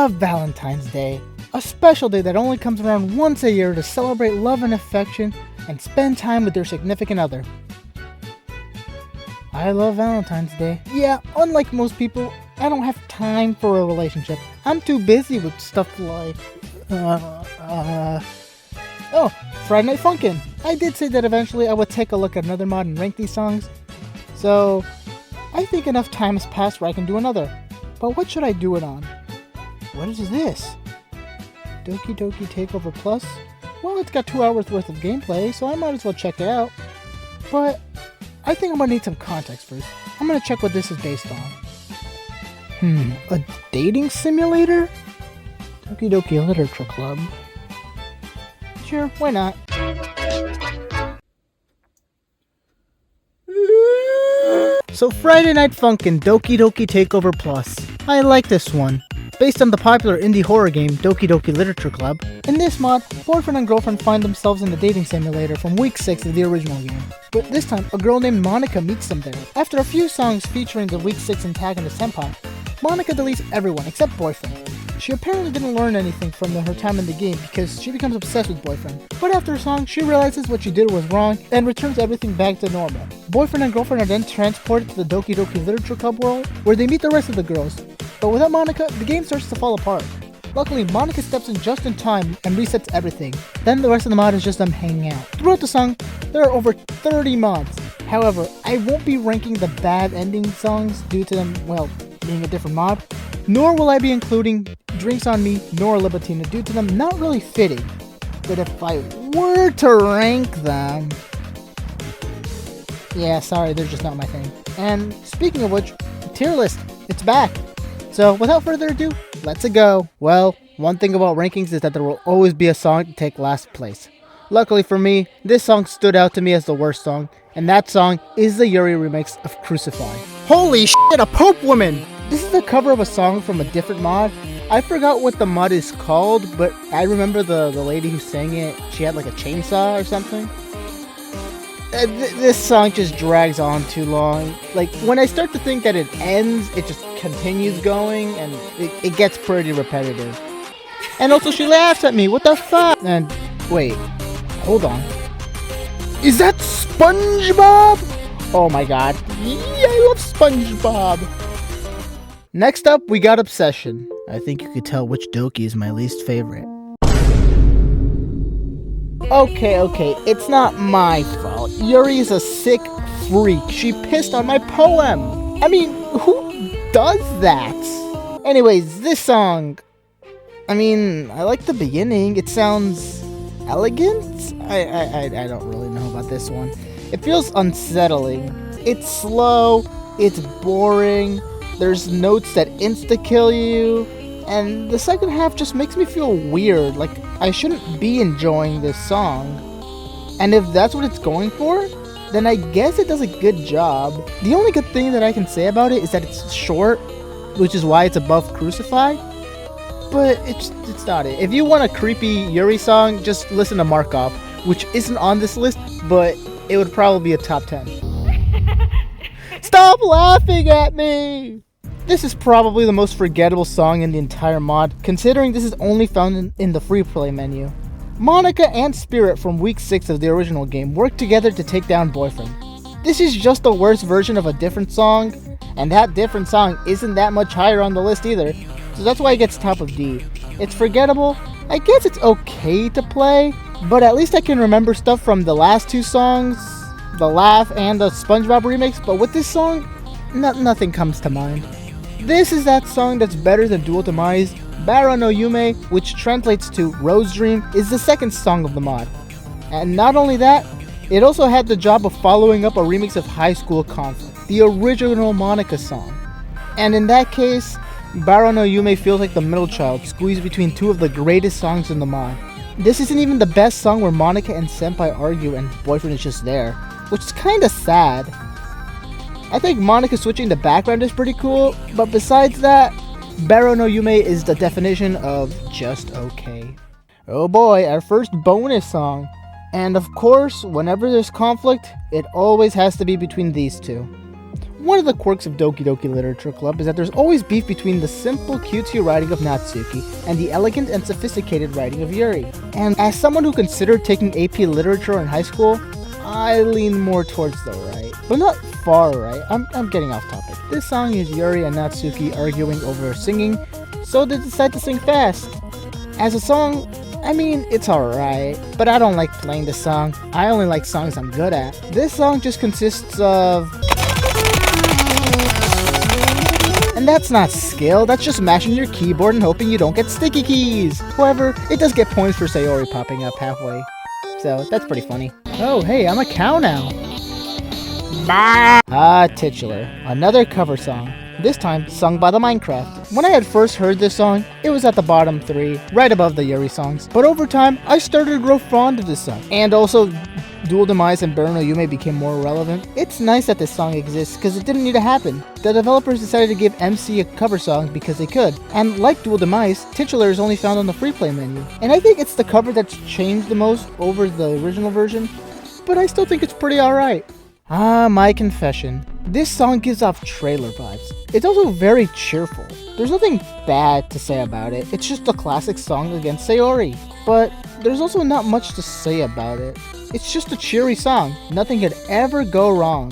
love Valentine's Day, a special day that only comes around once a year to celebrate love and affection and spend time with their significant other. I love Valentine's Day. Yeah, unlike most people, I don't have time for a relationship. I'm too busy with stuff like... Friday Night Funkin'. I did say that eventually I would take a look at another mod and rank these songs. So, I think enough time has passed where I can do another. But what should I do it on? What is this? Doki Doki Takeover Plus? Well, it's got 2 hours worth of gameplay, so I might as well check it out. But I think I'm gonna need some context first. I'm gonna check what this is based on. A dating simulator? Doki Doki Literature Club. Sure, why not? So Friday Night Funkin' Doki Doki Takeover Plus. I like this one. Based on the popular indie horror game Doki Doki Literature Club, in this mod, boyfriend and girlfriend find themselves in the dating simulator from week 6 of the original game. But this time, a girl named Monika meets them there. After a few songs featuring the week 6 antagonist Senpai, Monika deletes everyone except boyfriend. She apparently didn't learn anything from her time in the game because she becomes obsessed with boyfriend. But after a song, she realizes what she did was wrong and returns everything back to normal. Boyfriend and girlfriend are then transported to the Doki Doki Literature Club world, where they meet the rest of the girls. But without Monika, the game starts to fall apart. Luckily, Monika steps in just in time and resets everything. Then the rest of the mod is just them hanging out. Throughout the song, there are over 30 mods. However, I won't be ranking the bad ending songs due to them, well, being a different mod. Nor will I be including Drinks on Me nor Libatina due to them not really fitting. But if I were to rank them... yeah, sorry, they're just not my thing. And speaking of which, tier list, it's back. So without further ado, let's go. Well, one thing about rankings is that there will always be a song to take last place. Luckily for me, this song stood out to me as the worst song, and that song is the Yuri remix of Crucify. Holy shit, a Pope woman! This is a cover of a song from a different mod. I forgot what the mod is called, but I remember the lady who sang it, she had like a chainsaw or something. This song just drags on too long. Like, when I start to think that it ends, it just continues going, and it gets pretty repetitive. And also, she laughs at me, what the fuck? And, wait, hold on. Is that SpongeBob? Oh my god, yeah, I love SpongeBob. Next up, we got Obsession. I think you could tell which Doki is my least favorite. Okay, it's not my fault. Yuri is a sick freak. She pissed on my poem. I mean, who does that? Anyways, this song... I mean, I like the beginning. It sounds elegant? I don't really know about this one. It feels unsettling. It's slow, it's boring, there's notes that insta-kill you, and the second half just makes me feel weird, like I shouldn't be enjoying this song. And if that's what it's going for, then I guess it does a good job. The only good thing that I can say about it is that it's short, which is why it's above Crucify, but it's not it. If you want a creepy Yuri song, just listen to Markov, which isn't on this list, but it would probably be a top 10. Stop laughing at me! This is probably the most forgettable song in the entire mod, considering this is only found in the free play menu. Monika and Spirit from week 6 of the original game work together to take down Boyfriend. This is just the worst version of a different song, and that different song isn't that much higher on the list either, so that's why it gets top of D. It's forgettable. I guess it's okay to play, but at least I can remember stuff from the last 2 songs, the Laugh and the SpongeBob remix, but with this song, nothing comes to mind. This is that song that's better than Dual Demise. Bara no Yume, which translates to Rose Dream, is the second song of the mod. And not only that, it also had the job of following up a remix of High School Conflict, the original Monika song. And in that case, Bara no Yume feels like the middle child squeezed between 2 of the greatest songs in the mod. This isn't even the best song where Monika and Senpai argue and Boyfriend is just there, which is kinda sad. I think Monika switching the background is pretty cool, but besides that, Bara no Yume is the definition of just okay. Oh boy, our first bonus song. And of course, whenever there's conflict, it always has to be between these two. One of the quirks of Doki Doki Literature Club is that there's always beef between the simple, cutesy writing of Natsuki and the elegant and sophisticated writing of Yuri. And as someone who considered taking AP Literature in high school, I lean more towards the right, but not far right. I'm getting off topic. This song is Yuri and Natsuki arguing over singing, so they decide to sing fast. As a song, I mean, it's alright, but I don't like playing this song. I only like songs I'm good at. This song just consists of... And that's not skill, that's just mashing your keyboard and hoping you don't get sticky keys. However, it does get points for Sayori popping up halfway. So, that's pretty funny. Oh, hey, I'm a cow now. Ah, Titular. Another cover song. This time, sung by the Minecraft. When I had first heard this song, it was at the bottom 3, right above the Yuri songs. But over time, I started to grow fond of this song. And also, Dual Demise and Burn no Yume became more relevant. It's nice that this song exists, because it didn't need to happen. The developers decided to give MC a cover song because they could. And like Dual Demise, Titular is only found on the free play menu. And I think it's the cover that's changed the most over the original version, but I still think it's pretty alright. Ah, my confession. This song gives off trailer vibes. It's also very cheerful. There's nothing bad to say about it. It's just a classic song against Sayori. But there's also not much to say about it. It's just a cheery song. Nothing could ever go wrong.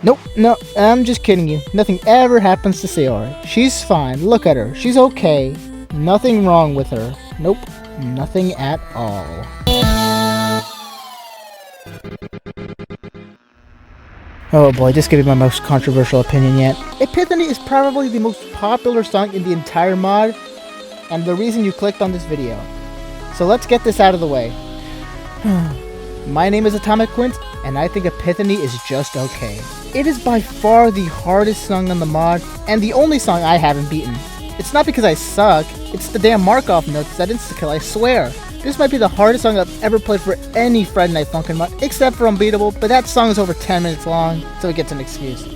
No. No, I'm just kidding you. Nothing ever happens to Sayori. She's fine. Look at her. She's okay. Nothing wrong with her. Nope. Nothing at all. Oh boy, this could be my most controversial opinion yet. Epiphany is probably the most popular song in the entire mod, and the reason you clicked on this video. So let's get this out of the way. My name is AtomicQuince, and I think Epiphany is just okay. It is by far the hardest song on the mod, and the only song I haven't beaten. It's not because I suck, it's the damn Markov notes that insta-kill, I swear. This might be the hardest song I've ever played for any Friday Night Funkin' mod, except for Unbeatable, but that song is over 10 minutes long, so it gets an excuse.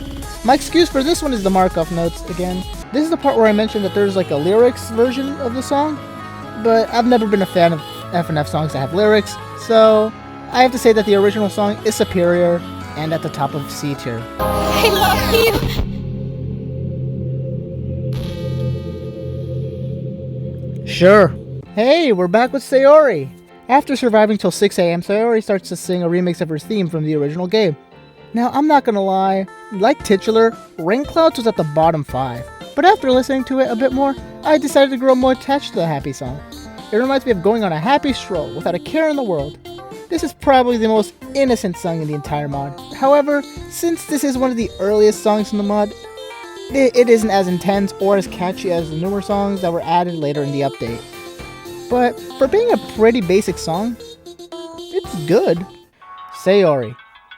My excuse for this one is the Markov notes again. This is the part where I mentioned that there's like a lyrics version of the song, but I've never been a fan of FNF songs that have lyrics, so I have to say that the original song is superior and at the top of C tier. I love you! Sure. Hey, we're back with Sayori. After surviving till 6 AM, Sayori starts to sing a remix of her theme from the original game. Now, I'm not gonna lie, like Titular, Rain Clouds was at the bottom 5, but after listening to it a bit more, I decided to grow more attached to the happy song. It reminds me of going on a happy stroll without a care in the world. This is probably the most innocent song in the entire mod. However, since this is one of the earliest songs in the mod, it isn't as intense or as catchy as the newer songs that were added later in the update. But for being a pretty basic song, it's good. Sayori.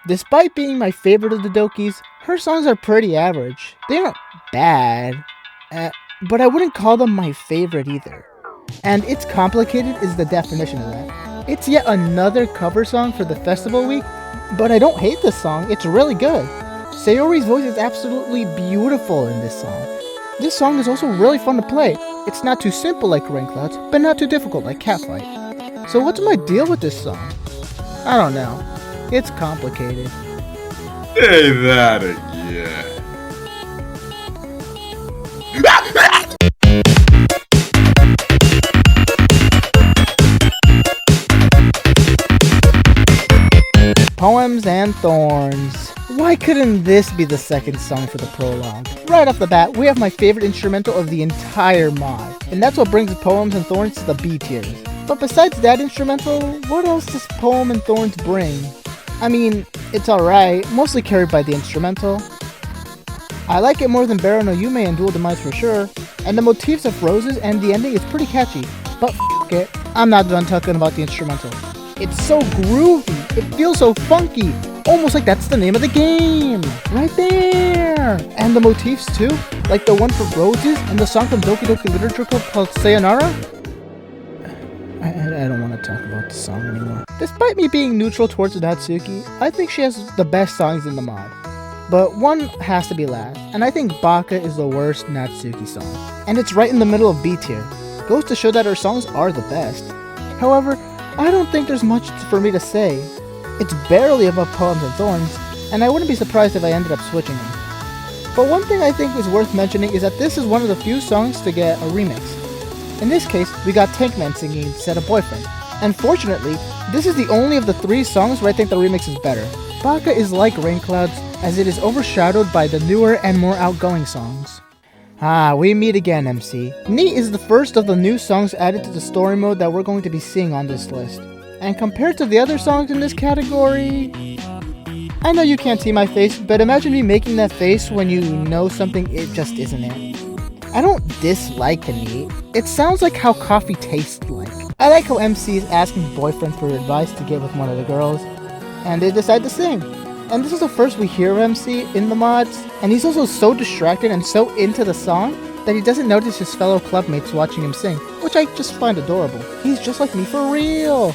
Despite being my favorite of the Dokis, her songs are pretty average. They aren't bad, but I wouldn't call them my favorite either. And It's Complicated is the definition of that. It's yet another cover song for the festival week, but I don't hate this song, it's really good. Sayori's voice is absolutely beautiful in this song. This song is also really fun to play. It's not too simple like Rain Clouds, but not too difficult like Catfight. So what's my deal with this song? I don't know. It's complicated. Say that again. Poems and Thorns. Why couldn't this be the second song for the prologue? Right off the bat, we have my favorite instrumental of the entire mod, and that's what brings Poems and Thorns to the B tiers. But besides that instrumental, what else does Poem and Thorns bring? I mean, it's alright, mostly carried by the instrumental. I like it more than Burn no Yume and Dual Demise for sure, and the motifs of roses and the ending is pretty catchy, but f*** it, I'm not done talking about the instrumental. It's so groovy, it feels so funky, almost like that's the name of the game, right there! And the motifs too, like the one for roses and the song from Doki Doki Literature Club called Sayonara. I don't want to talk about the song anymore. Despite me being neutral towards Natsuki, I think she has the best songs in the mod. But one has to be last, and I think Baka is the worst Natsuki song. And it's right in the middle of B tier. Goes to show that her songs are the best. However, I don't think there's much for me to say. It's barely above Poems and Thorns, and I wouldn't be surprised if I ended up switching them. But one thing I think is worth mentioning is that this is one of the few songs to get a remix. In this case, we got Tankman singing instead of Boyfriend. And fortunately, this is the only of the 3 songs where I think the remix is better. Baka is like Rain Clouds, as it is overshadowed by the newer and more outgoing songs. Ah, we meet again, MC. Neet is the first of the new songs added to the story mode that we're going to be seeing on this list. And compared to the other songs in this category... I know you can't see my face, but imagine me making that face when you know something it just isn't it. I don't dislike Neet. It sounds like how coffee tastes like. I like how MC is asking Boyfriend for advice to get with one of the girls, and they decide to sing. And this is the first we hear of MC in the mods, and he's also so distracted and so into the song that he doesn't notice his fellow clubmates watching him sing, which I just find adorable. He's just like me for real!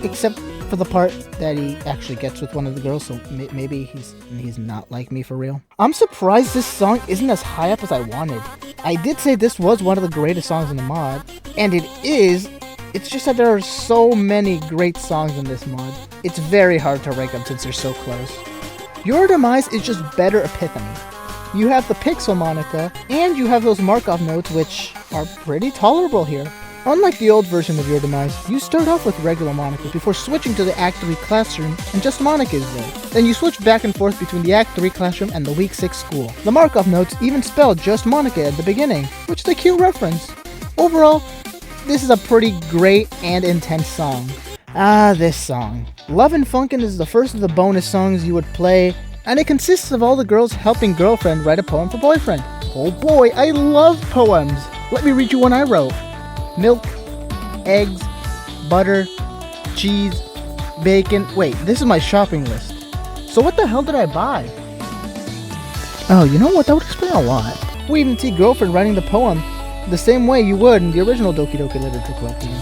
Except for the part that he actually gets with one of the girls, so maybe he's not like me for real. I'm surprised this song isn't as high up as I wanted. I did say this was one of the greatest songs in the mod, and it is. It's just that there are so many great songs in this mod. It's very hard to rank them since they're so close. Your Demise is just better Epiphany. You have the Pixel Monika, and you have those Markov notes, which are pretty tolerable here. Unlike the old version of Your Demise, you start off with regular Monika before switching to the Act 3 classroom, and just Monika is there. Then you switch back and forth between the Act 3 classroom and the Week 6 school. The Markov notes even spell just Monika at the beginning, which is a cute reference. Overall, this is a pretty great and intense song. Ah, this song. Love and Funkin is the first of the bonus songs you would play, and it consists of all the girls helping girlfriend write a poem for boyfriend. Oh boy, I love poems! Let me read you one I wrote. Milk, eggs, butter, cheese, bacon. Wait, this is my shopping list. So what the hell did I buy? Oh, you know what? That would explain a lot. We even see girlfriend writing the poem the same way you would in the original Doki Doki Literature Club game.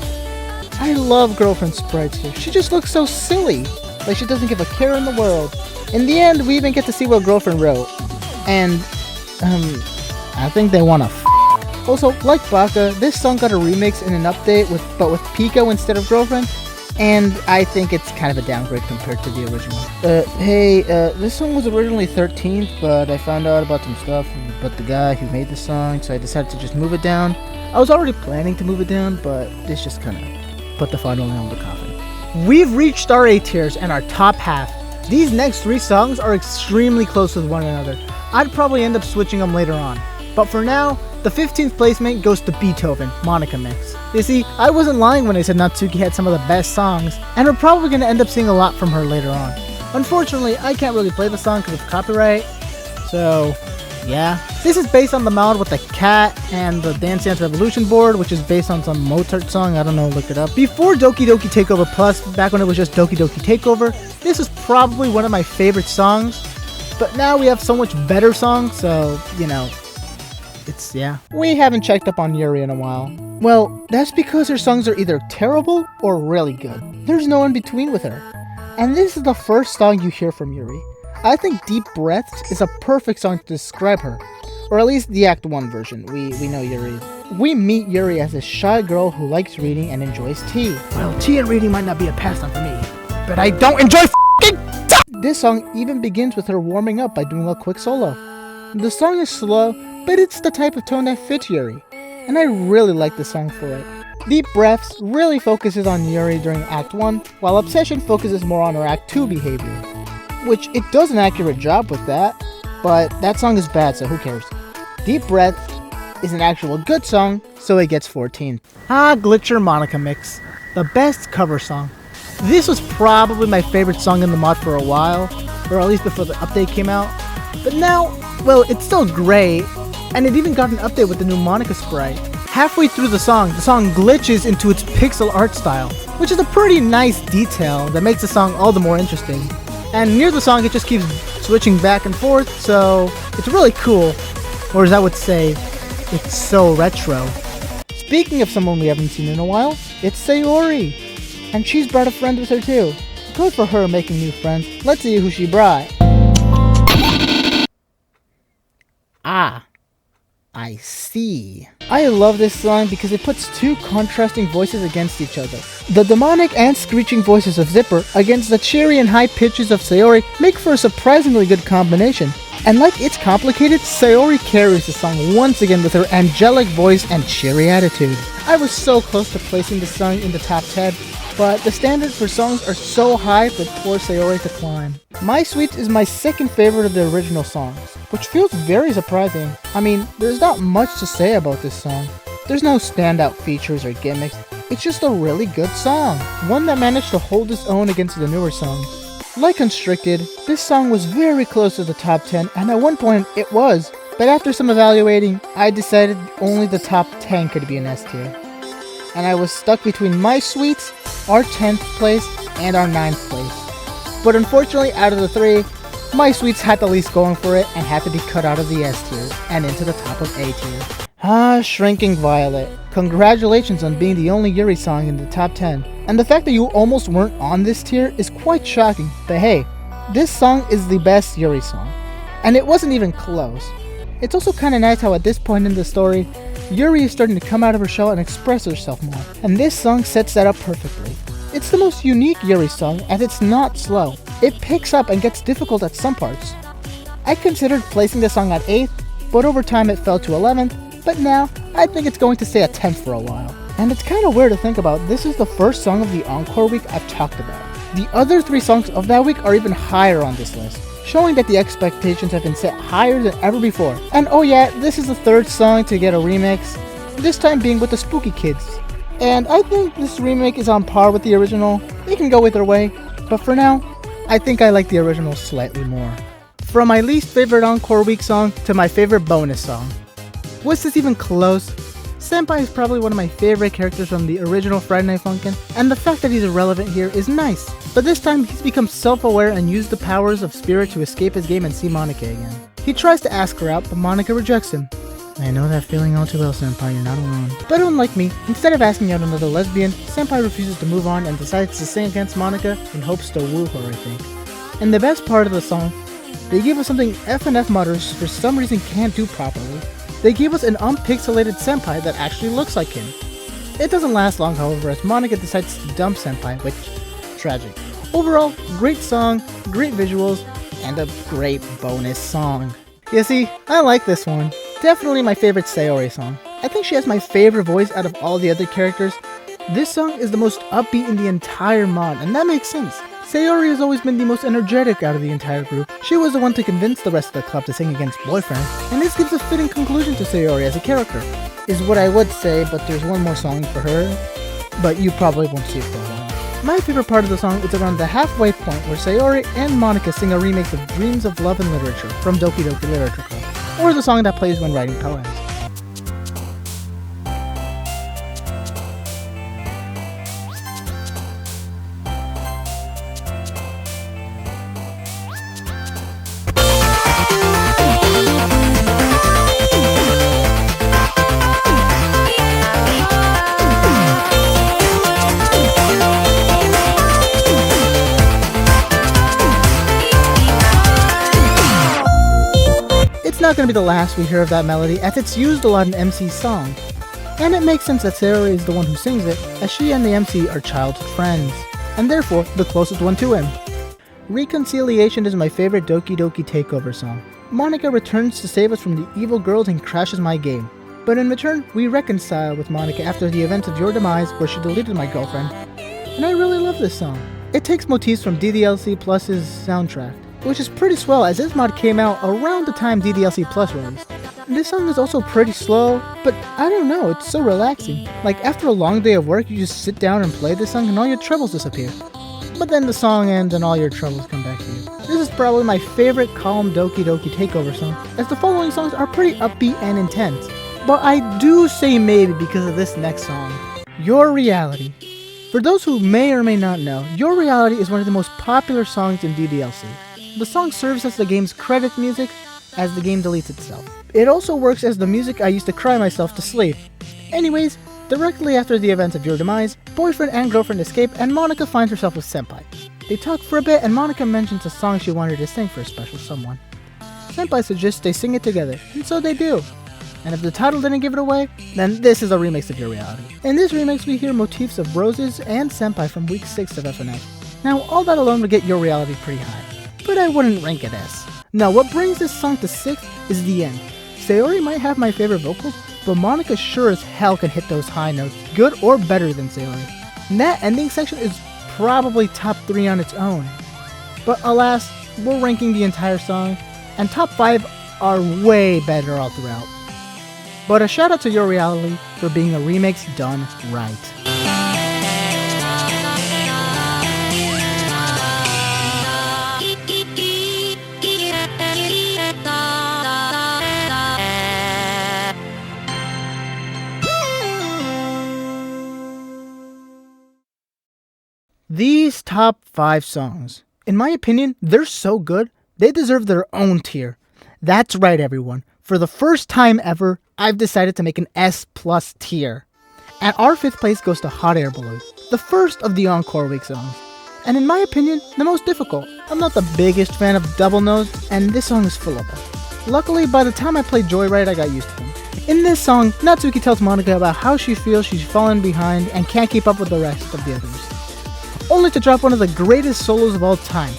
I love girlfriend sprites here. She just looks so silly, like she doesn't give a care in the world. In the end, we even get to see what girlfriend wrote. And, I think they wanna Also, like Baka, this song got a remix and an update but with Pico instead of girlfriend. And I think it's kind of a downgrade compared to the original. This song was originally 13th, but I found out about some stuff about the guy who made the song, so I decided to just move it down. I was already planning to move it down, but this just kind of put the final nail in the coffin. We've reached our A tiers and our top half. These next 3 songs are extremely close with one another. I'd probably end up switching them later on. But for now, the 15th placement goes to Beethoven, Monika Mix. You see, I wasn't lying when I said Natsuki had some of the best songs, and we're probably going to end up seeing a lot from her later on. Unfortunately, I can't really play the song because of copyright, so yeah. This is based on the mod with the cat and the Dance Dance Revolution board, which is based on some Mozart song, I don't know, look it up. Before Doki Doki Takeover Plus, back when it was just Doki Doki Takeover, this was probably one of my favorite songs, but now we have so much better songs, so, you know, yeah. We haven't checked up on Yuri in a while. Well, that's because her songs are either terrible or really good. There's no in between with her. And this is the first song you hear from Yuri. I think Deep Breaths is a perfect song to describe her. Or at least the Act 1 version. We know Yuri. We meet Yuri as a shy girl who likes reading and enjoys tea. Well, tea and reading might not be a pastime for me, but I don't enjoy f***ing tea! This song even begins with her warming up by doing a quick solo. The song is slow, but it's the type of tone that fits Yuri, and I really like the song for it. Deep Breaths really focuses on Yuri during Act 1, while Obsession focuses more on her Act 2 behavior. Which, it does an accurate job with that, but that song is bad, so who cares. Deep Breaths is an actual good song, so it gets 14. Ah, Glitcher Monika Mix, the best cover song. This was probably my favorite song in the mod for a while, or at least before the update came out. But now, well, it's still great, and it even got an update with the new Monika sprite. Halfway through the song glitches into its pixel art style, which is a pretty nice detail that makes the song all the more interesting. And near the song, it just keeps switching back and forth, so it's really cool. Or as I would say, it's so retro. Speaking of someone we haven't seen in a while, it's Sayori. And she's brought a friend with her too. Good for her making new friends. Let's see who she brought. Ah. I see. I love this song because it puts two contrasting voices against each other. The demonic and screeching voices of Zipper against the cheery and high pitches of Sayori make for a surprisingly good combination. And like It's Complicated, Sayori carries the song once again with her angelic voice and cheery attitude. I was so close to placing this song in the top 10, but the standards for songs are so high for poor Sayori to climb. My Sweets is my second favorite of the original songs, which feels very surprising. I mean, there's not much to say about this song. There's no standout features or gimmicks, it's just a really good song, one that managed to hold its own against the newer songs. Like Constricted, this song was very close to the top 10, and at one point it was, but after some evaluating, I decided only the top 10 could be an S tier. And I was stuck between My Sweets, our 10th place, and our 9th place. But unfortunately, out of the three, My Sweets had the least going for it and had to be cut out of the S tier and into the top of A tier. Shrinking Violet. Congratulations on being the only Yuri song in the top 10. And the fact that you almost weren't on this tier is quite shocking, but hey, this song is the best Yuri song. And it wasn't even close. It's also kinda nice how at this point in the story, Yuri is starting to come out of her shell and express herself more, and this song sets that up perfectly. It's the most unique Yuri song as it's not slow. It picks up and gets difficult at some parts. I considered placing this song at 8th, but over time it fell to 11th, but now I think it's going to stay at 10th for a while. And it's kinda weird to think about, this is the first song of the Encore week I've talked about. The other 3 songs of that week are even higher on this list, showing that the expectations have been set higher than ever before. And oh yeah, this is the 3rd song to get a remix, this time being with the Spooky Kids. And I think this remake is on par with the original. It can go either way, but for now, I think I like the original slightly more. From my least favorite Encore week song to my favorite bonus song. Was this even close? Senpai is probably one of my favorite characters from the original Friday Night Funkin', and the fact that he's irrelevant here is nice. But this time, he's become self-aware and used the powers of Spirit to escape his game and see Monika again. He tries to ask her out, but Monika rejects him. I know that feeling all too well, Senpai, you're not alone. But unlike me, instead of asking out another lesbian, Senpai refuses to move on and decides to sing against Monika in hopes to woo her, I think. And the best part of the song, they give us something FNF modders for some reason can't do properly. They gave us an unpixelated Senpai that actually looks like him. It doesn't last long, however, as Monika decides to dump Senpai, which, tragic. Overall, great song, great visuals, and a great bonus song. You see, I like this one. Definitely my favorite Sayori song. I think she has my favorite voice out of all the other characters. This song is the most upbeat in the entire mod, and that makes sense. Sayori has always been the most energetic out of the entire group. She was the one to convince the rest of the club to sing against Boyfriend, and this gives a fitting conclusion to Sayori as a character, is what I would say, but there's one more song for her, but you probably won't see it for a while. My favorite part of the song is around the halfway point where Sayori and Monika sing a remix of Dreams of Love and Literature from Doki Doki Literature Club, or the song that plays when writing poems. It's not going to be the last we hear of that melody, as it's used a lot in MC's song. And it makes sense that Sayori is the one who sings it, as she and the MC are childhood friends, and therefore the closest one to him. Reconciliation is my favorite Doki Doki Takeover song. Monika returns to save us from the evil girls and crashes my game. But in return, we reconcile with Monika after the event of Your Demise, where she deleted my girlfriend. And I really love this song. It takes motifs from DDLC Plus's soundtrack, which is pretty swell as this mod came out around the time DDLC Plus released. This song is also pretty slow, but I don't know, it's so relaxing. Like after a long day of work, you just sit down and play this song and all your troubles disappear. But then the song ends and all your troubles come back to you. This is probably my favorite calm Doki Doki Takeover song, as the following songs are pretty upbeat and intense. But I do say maybe because of this next song, Your Reality. For those who may or may not know, Your Reality is one of the most popular songs in DDLC. The song serves as the game's credit music as the game deletes itself. It also works as the music I used to cry myself to sleep. Anyways, directly after the events of Your Demise, boyfriend and girlfriend escape and Monika finds herself with Senpai. They talk for a bit and Monika mentions a song she wanted to sing for a special someone. Senpai suggests they sing it together, and so they do. And if the title didn't give it away, then this is a remix of Your Reality. In this remix, we hear motifs of Roses and Senpai from week 6 of FNF. Now, all that alone would get Your Reality pretty high, but I wouldn't rank it as. Now, what brings this song to 6th is the end. Sayori might have my favorite vocals, but Monika sure as hell can hit those high notes, good or better than Sayori. And that ending section is probably top 3 on its own. But alas, we're ranking the entire song, and top 5 are way better all throughout. But a shout out to Your Reality for being a remix done right. These top 5 songs, in my opinion, they're so good, they deserve their own tier. That's right, everyone. For the first time ever, I've decided to make an S+ tier. And our 5th place goes to Hot Air Balloon, the first of the Encore Week songs. And in my opinion, the most difficult. I'm not the biggest fan of Double Nose, and this song is full of them. Luckily, by the time I played Joyride, I got used to them. In this song, Natsuki tells Monika about how she feels she's fallen behind and can't keep up with the rest of the others. Only to drop one of the greatest solos of all time.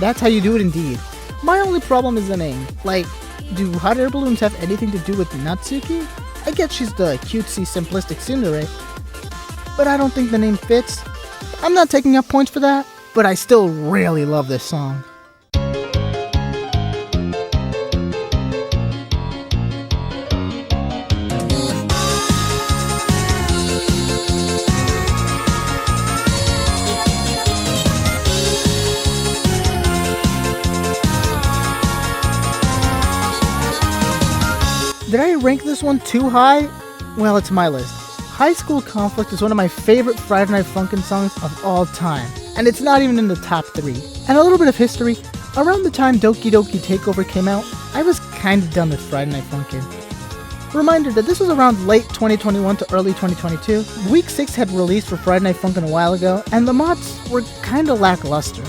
That's how you do it indeed. My only problem is the name. Like, do hot air balloons have anything to do with Natsuki? I get she's the cutesy, simplistic tsundere, but I don't think the name fits. I'm not taking up points for that, but I still really love this song. Did I rank this one too high? Well, it's my list. High School Conflict is one of my favorite Friday Night Funkin' songs of all time, and it's not even in the top 3. And a little bit of history, around the time Doki Doki Takeover came out, I was kinda done with Friday Night Funkin'. Reminder that this was around late 2021 to early 2022. Week 6 had released for Friday Night Funkin' a while ago, and the mods were kinda lackluster.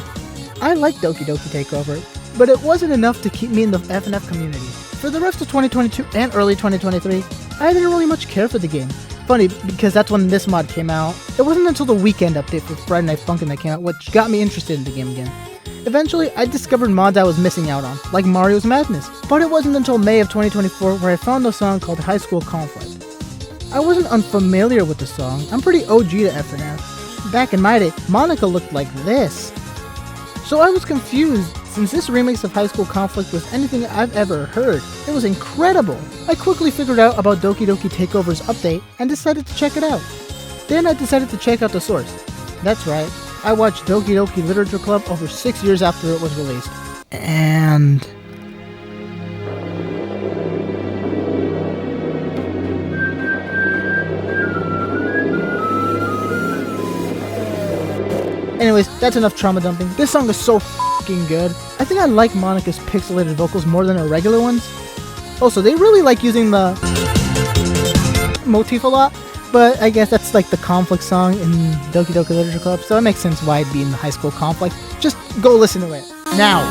I liked Doki Doki Takeover, but it wasn't enough to keep me in the FNF community. For the rest of 2022 and early 2023, I didn't really much care for the game. Funny, because that's when this mod came out. It wasn't until the weekend update for Friday Night Funkin' that came out, which got me interested in the game again. Eventually, I discovered mods I was missing out on, like Mario's Madness, but it wasn't until May of 2024 where I found a song called High School Conflict. I wasn't unfamiliar with the song, I'm pretty OG to FNF. Back in my day, Monika looked like this. So I was confused, since this remix of High School Conflict was anything I've ever heard. It was incredible! I quickly figured out about Doki Doki Takeover's update and decided to check it out. Then I decided to check out the source. That's right, I watched Doki Doki Literature Club over 6 years after it was released. And... anyways, that's enough trauma dumping. This song is so f***ing good. I think I like Monika's pixelated vocals more than her regular ones. Also, they really like using the motif a lot, but I guess that's like the conflict song in Doki Doki Literature Club, so it makes sense why it'd be in the High School Conflict. Just go listen to it. Now!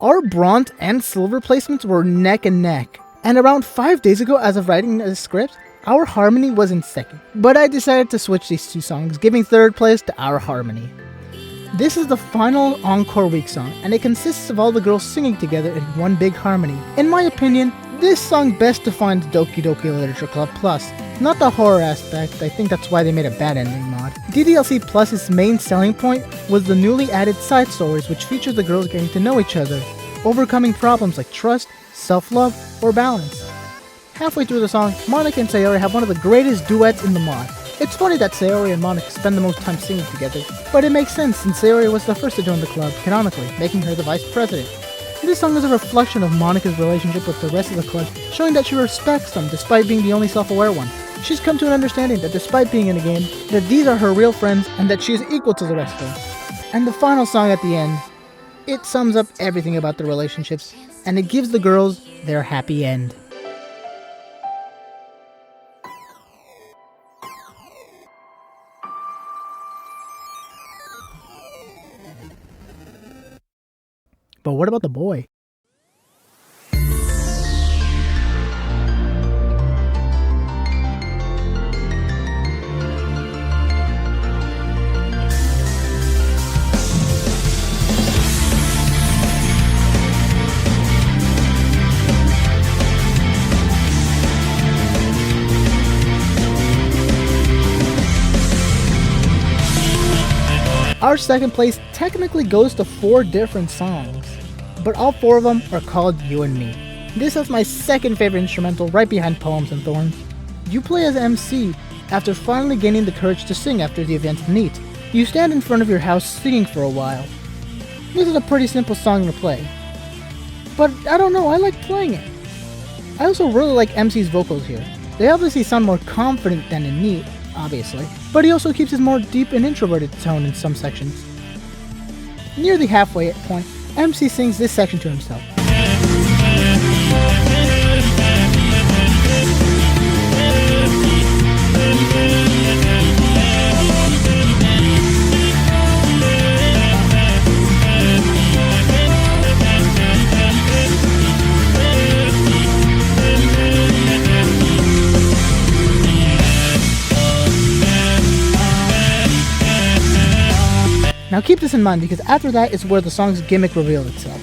Our bronze and silver placements were neck and neck. And around 5 days ago, as of writing the script, Our Harmony was in second. But I decided to switch these two songs, giving third place to Our Harmony. This is the final Encore Week song, and it consists of all the girls singing together in one big harmony. In my opinion, this song best defines Doki Doki Literature Club Plus. Not the horror aspect, I think that's why they made a bad ending mod. DDLC Plus's main selling point was the newly added side stories, which feature the girls getting to know each other, overcoming problems like trust, self-love, or balance. Halfway through the song, Monika and Sayori have one of the greatest duets in the mod. It's funny that Sayori and Monika spend the most time singing together, but it makes sense since Sayori was the first to join the club, canonically, making her the vice president. This song is a reflection of Monika's relationship with the rest of the club, showing that she respects them despite being the only self-aware one. She's come to an understanding that despite being in the game, that these are her real friends and that she is equal to the rest of them. And the final song at the end, It sums up everything about the relationships, and it gives the girls their happy end. But what about the boy? Our second place technically goes to 4 different songs, but all 4 of them are called You and Me. This is my second favorite instrumental, right behind Poems and Thorns. You play as MC after finally gaining the courage to sing after the event of Neet. You stand in front of your house singing for a while. This is a pretty simple song to play, but I don't know, I like playing it. I also really like MC's vocals here. They obviously sound more confident than in Neet, obviously, but he also keeps his more deep and introverted tone in some sections. Near the halfway point, MC sings this section to himself. Now keep this in mind because after that is where the song's gimmick reveals itself.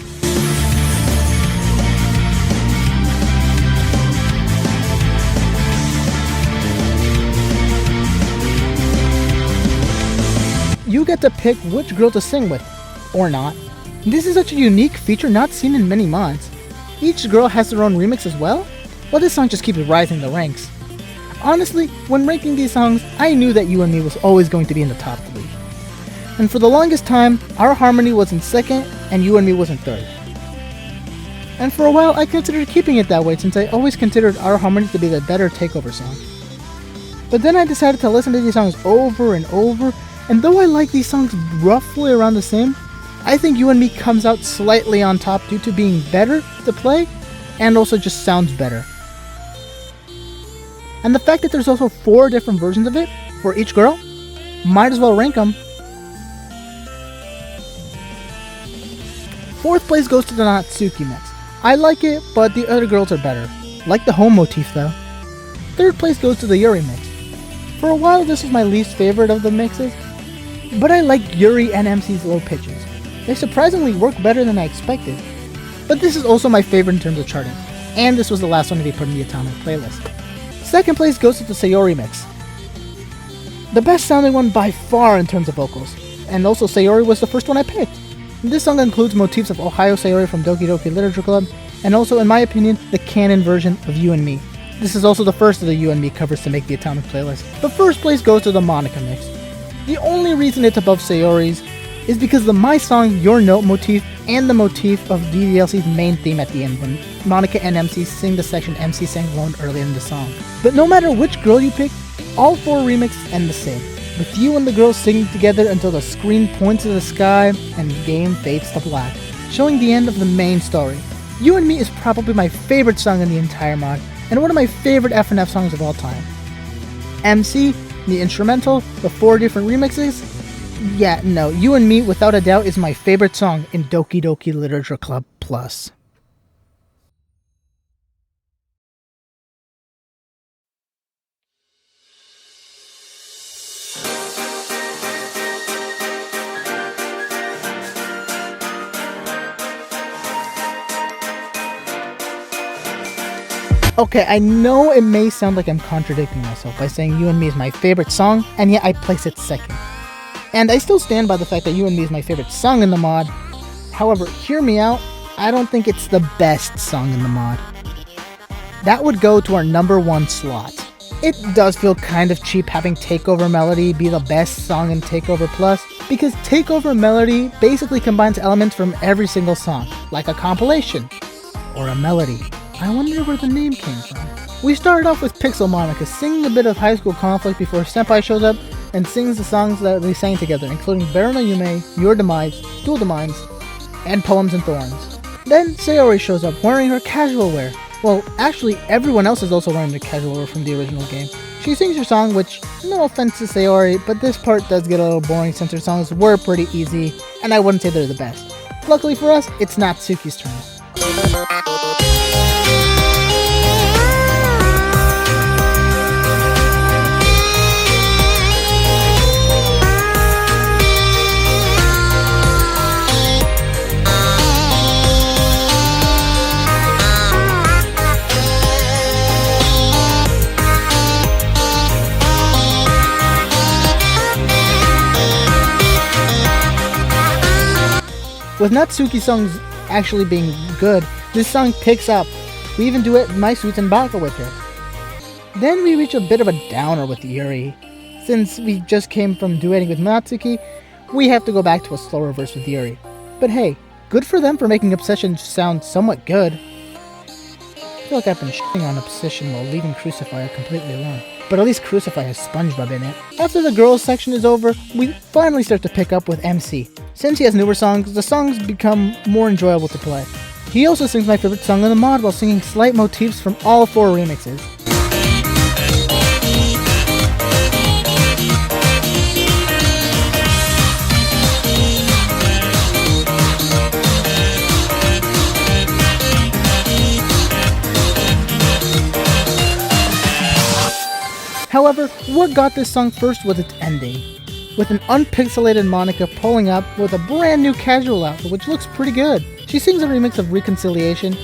You get to pick which girl to sing with, or not. This is such a unique feature not seen in many mods. Each girl has their own remix as well, but this song just keeps rising the ranks. Honestly, when ranking these songs, I knew that You and Me was always going to be in the top 3. And for the longest time, Our Harmony was in second and You and Me was in third. And for a while, I considered keeping it that way since I always considered Our Harmony to be the better takeover song. But then I decided to listen to these songs over and over, and though I like these songs roughly around the same, I think You and Me comes out slightly on top due to being better to play, and also just sounds better. And the fact that there's also 4 different versions of it, for each girl, might as well rank them. 4th place goes to the Natsuki mix. I like it, but the other girls are better. Like the home motif though. 3rd place goes to the Yuri mix. For a while this was my least favorite of the mixes, but I like Yuri and MC's low pitches. They surprisingly work better than I expected. But this is also my favorite in terms of charting, and this was the last one to be put in the Atomic playlist. 2nd place goes to the Sayori mix. The best sounding one by far in terms of vocals, and also Sayori was the first one I picked. This song includes motifs of Ohio Sayori from Doki Doki Literature Club, and also, in my opinion, the canon version of You and Me. This is also the first of the You and Me covers to make the Atomic playlist. The 1st place goes to the Monika mix. The only reason it's above Sayori's is because the My Song, Your Note motif, and the motif of DDLC's main theme at the end when Monika and MC sing the section MC sang alone early in the song. But no matter which girl you pick, all 4 remixes end the same, with you and the girls singing together until the screen points to the sky and the game fades to black, showing the end of the main story. You and Me is probably my favorite song in the entire mod, and one of my favorite FNF songs of all time. MC, the instrumental, the 4 different remixes, yeah, no, You and Me without a doubt is my favorite song in Doki Doki Literature Club Plus. Okay, I know it may sound like I'm contradicting myself by saying You and Me is my favorite song, and yet I place it second. And I still stand by the fact that You and Me is my favorite song in the mod. However, hear me out, I don't think it's the best song in the mod. That would go to our number 1 slot. It does feel kind of cheap having Takeover Melody be the best song in Takeover Plus, because Takeover Melody basically combines elements from every single song, like a compilation, or a melody. I wonder where the name came from. We started off with Pixel Monika singing a bit of High School Conflict before Senpai shows up and sings the songs that they sang together, including Better No Yume, Your Demise, Dual Demise, and Poems and Thorns. Then Sayori shows up wearing her casual wear. Well, actually everyone else is also wearing the casual wear from the original game. She sings her song, which, no offense to Sayori, but this part does get a little boring since her songs were pretty easy, and I wouldn't say they're the best. Luckily for us, it's Natsuki's turn. With Natsuki's songs actually being good, this song picks up. We even do it My Suits and Baka with her. Then we reach a bit of a downer with Yuri. Since we just came from duetting with Natsuki, we have to go back to a slower verse with Yuri. But hey, good for them for making Obession sound somewhat good. I feel like I've been shitting on Obession while leaving Crucify completely alone. But at least Crucify has SpongeBob in it. After the girls section is over, we finally start to pick up with MC. Since he has newer songs, the songs become more enjoyable to play. He also sings my favorite song in the mod while singing slight motifs from all 4 remixes. However, what got this song first was its ending, with an unpixelated Monika pulling up with a brand new casual outfit which looks pretty good. She sings a remix of Reconciliation,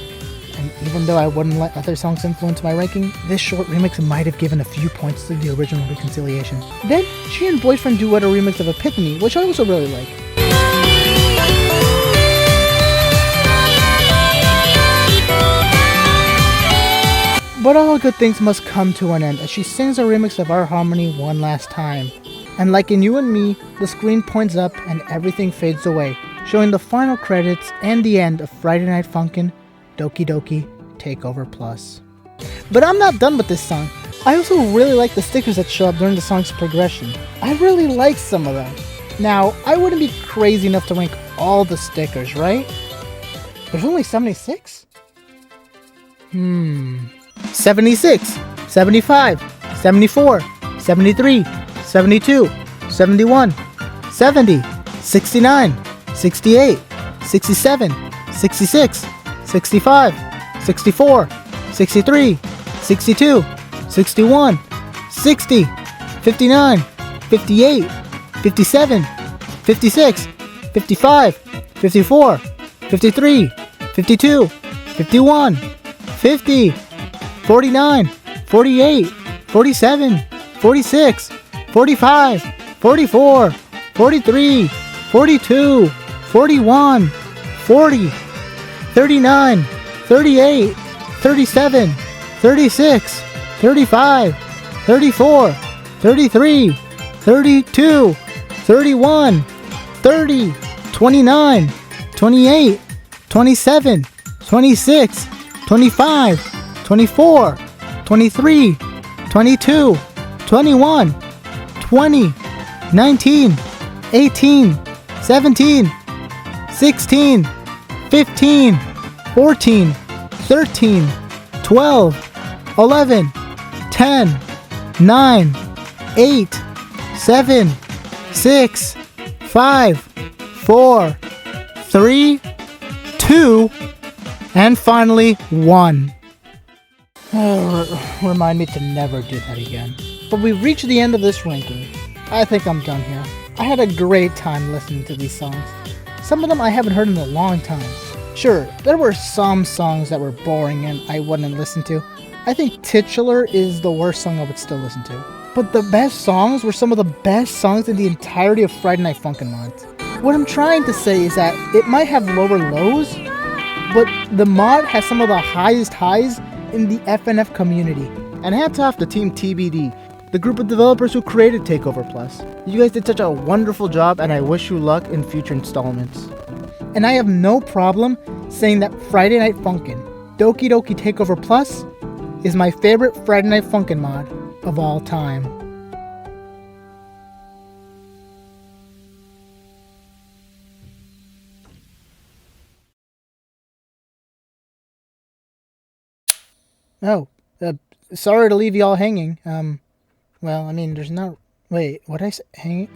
and even though I wouldn't let other songs influence my ranking, this short remix might have given a few points to the original Reconciliation. Then, she and Boyfriend duet a remix of Epiphany, which I also really like. But all good things must come to an end as she sings a remix of Our Harmony one last time. And like in You and Me, the screen points up and everything fades away, showing the final credits and the end of Friday Night Funkin' Doki Doki Takeover Plus. But I'm not done with this song. I also really like the stickers that show up during the song's progression. I really like some of them. Now, I wouldn't be crazy enough to rank all the stickers, right? There's only 76? 76, 75, 74, 73, 72, 71, 70, 69, 68, 67, 66, 65, 64, 63, 62, 61, 60, 59, 58, 57, 56, 55, 54, 53, 52, 51, 50, 49, 48, 47, 46, 45, 44, 43, 42, 41, 40, 39, 38, 37, 36, 35, 34, 33, 32, 31, 30, 29, 28, 27, 26, 25, 24, 23, 22, 21, 20, 19, 18, 17, 16, 15, 14, 13, 12, 11, 10, 9, 8, 7, 6, 5, 4, 3, 2, and finally 1. Remind me to never do that again. But we've reached the end of this ranking. I think I'm done here. I had a great time listening to these songs. Some of them I haven't heard in a long time. Sure, there were some songs that were boring and I wouldn't listen to. I think Titular is the worst song I would still listen to. But the best songs were some of the best songs in the entirety of Friday Night Funkin' mods. What I'm trying to say is that it might have lower lows, but the mod has some of the highest highs in the FNF community. And hats off to Team TBD, the group of developers who created Takeover Plus. You guys did such a wonderful job and I wish you luck in future installments. And I have no problem saying that Friday Night Funkin' Doki Doki Takeover Plus is my favorite Friday Night Funkin' mod of all time. Oh, sorry to leave y'all hanging. Well, I mean, there's not... Wait, what I say? Hanging?